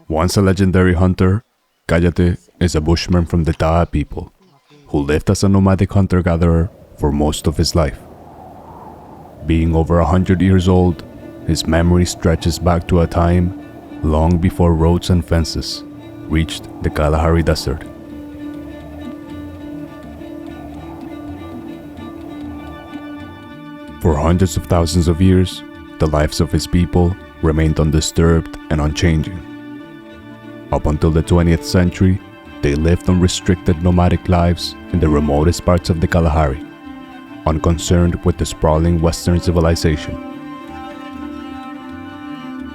Once a legendary hunter, Kayete is a Bushman from the Taha people, who lived as a nomadic hunter-gatherer for most of his life. Being over 100 years old, his memory stretches back to a time long before roads and fences reached the Kalahari Desert. For hundreds of thousands of years, the lives of his people remained undisturbed and unchanging. Up until the 20th century, they lived unrestricted nomadic lives in the remotest parts of the Kalahari, unconcerned with the sprawling Western civilization.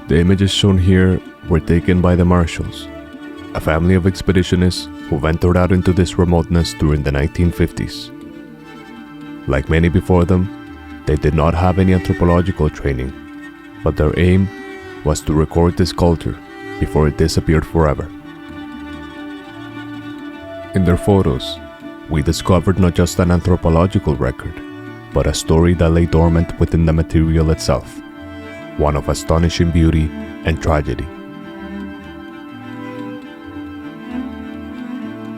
The images shown here were taken by the Marshalls, a family of expeditionists who ventured out into this remoteness during the 1950s. Like many before them, they did not have any anthropological training, but their aim was to record this culture before it disappeared forever. In their photos, we discovered not just an anthropological record, but a story that lay dormant within the material itself, one of astonishing beauty and tragedy.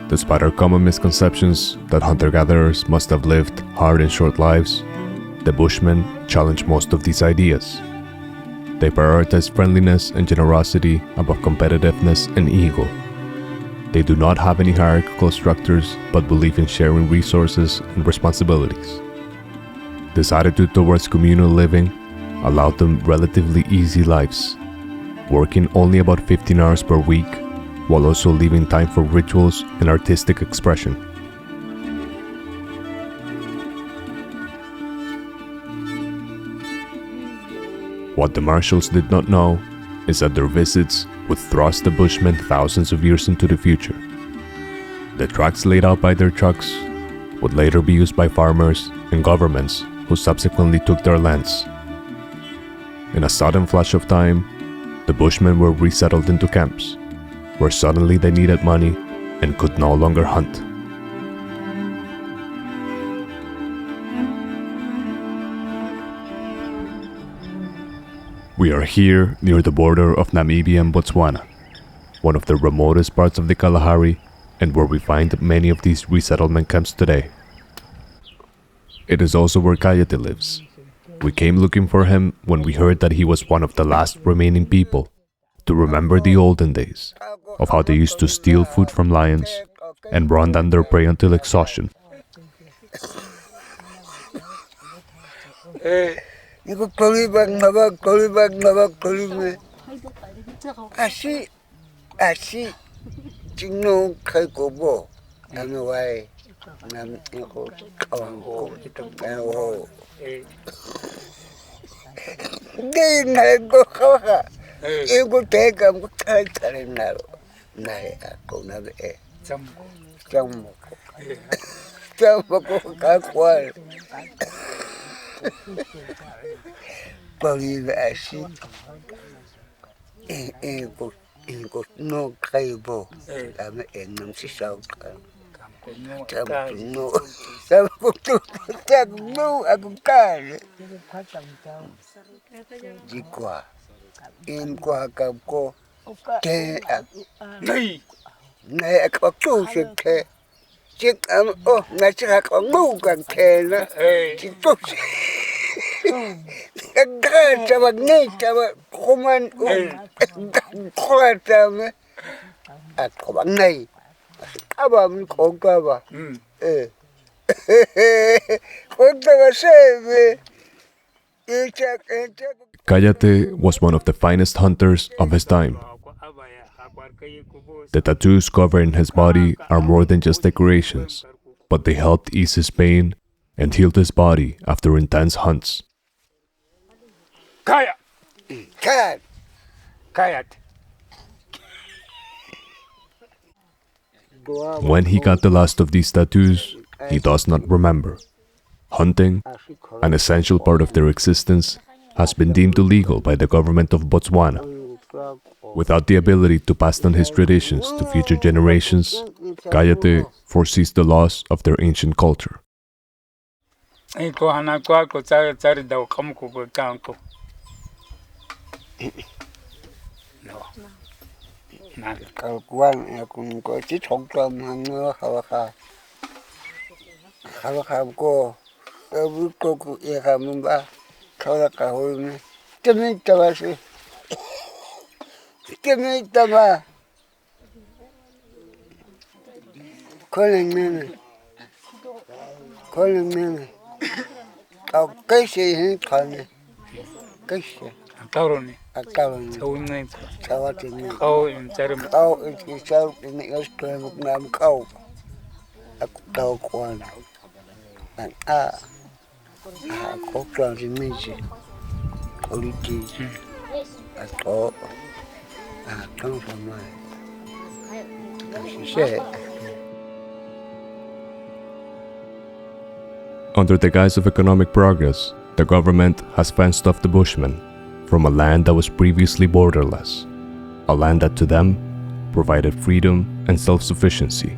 Despite our common misconceptions that hunter-gatherers must have lived hard and short lives, the Bushmen challenge most of these ideas. They prioritize friendliness and generosity above competitiveness and ego. They do not have any hierarchical structures but believe in sharing resources and responsibilities. This attitude towards communal living allowed them relatively easy lives, working only about 15 hours per week while also leaving time for rituals and artistic expression. What the Marshalls did not know is that their visits would thrust the Bushmen thousands of years into the future. The tracks laid out by their trucks would later be used by farmers and governments who subsequently took their lands. In a sudden flash of time, the Bushmen were resettled into camps, where suddenly they needed money and could no longer hunt. We are here near the border of Namibia and Botswana, one of the remotest parts of the Kalahari and where we find many of these resettlement camps today. It is also where Kayete lives. We came looking for him when we heard that he was one of the last remaining people to remember the olden days of how they used to steal food from lions and run down their prey until exhaustion. Kayete was one of the finest hunters of his time. The tattoos covering his body are more than just decorations, but they helped ease his pain and healed his body after intense hunts. When he got the last of these tattoos, he does not remember. Hunting, an essential part of their existence, has been deemed illegal by the government of Botswana. Without the ability to pass on his traditions to future generations, Kayete foresees the loss of their ancient culture. Under the guise of economic progress, the government has fenced off the Bushmen from a land that was previously borderless, a land that to them provided freedom and self-sufficiency.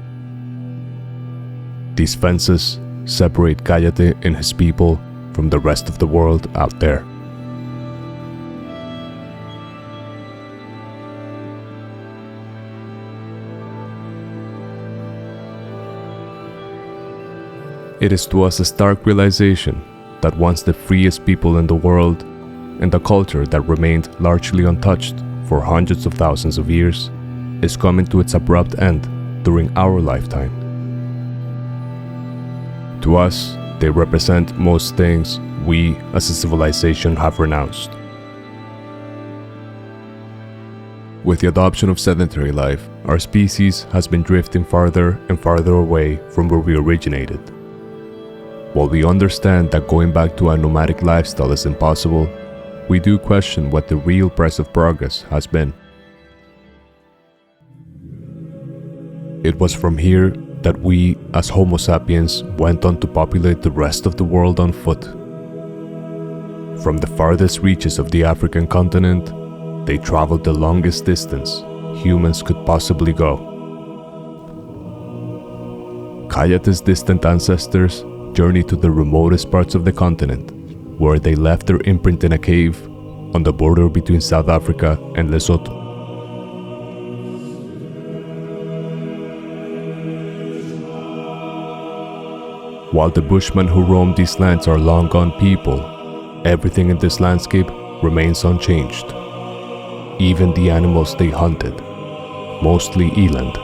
These fences separate Kayete and his people from the rest of the world out there. It is to us a stark realization that once the freest people in the world and a culture that remained largely untouched for hundreds of thousands of years is coming to its abrupt end during our lifetime. To us, they represent most things we as a civilization have renounced. With the adoption of sedentary life, our species has been drifting farther and farther away from where we originated. While we understand that going back to a nomadic lifestyle is impossible, we do question what the real price of progress has been. It was from here that we, as Homo sapiens, went on to populate the rest of the world on foot. From the farthest reaches of the African continent, they traveled the longest distance humans could possibly go. Kayete's distant ancestors journeyed to the remotest parts of the continent, where they left their imprint in a cave on the border between South Africa and Lesotho. While the Bushmen who roam these lands are long gone people, everything in this landscape remains unchanged. Even the animals they hunted, mostly eland.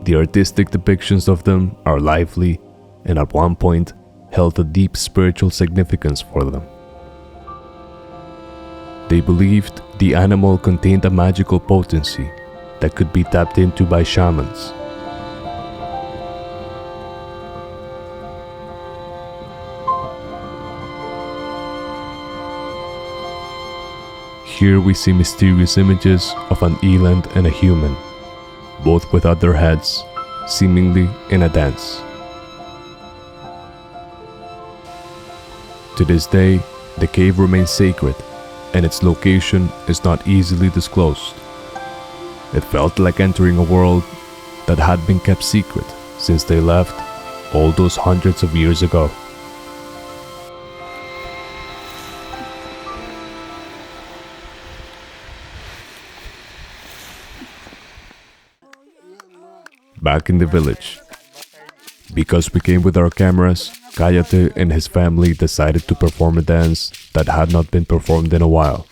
The artistic depictions of them are lively and at one point held a deep spiritual significance for them. They believed the animal contained a magical potency that could be tapped into by shamans. Here we see mysterious images of an eland and a human, both without their heads, seemingly in a dance. To this day, the cave remains sacred, and its location is not easily disclosed. It felt like entering a world that had been kept secret since they left all those hundreds of years ago. Back in the village, because we came with our cameras, Kayete and his family decided to perform a dance that had not been performed in a while.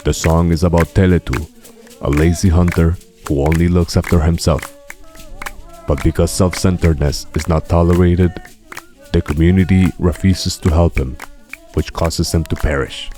The song is about Teletu, a lazy hunter who only looks after himself. But because self-centeredness is not tolerated, the community refuses to help him, which causes him to perish.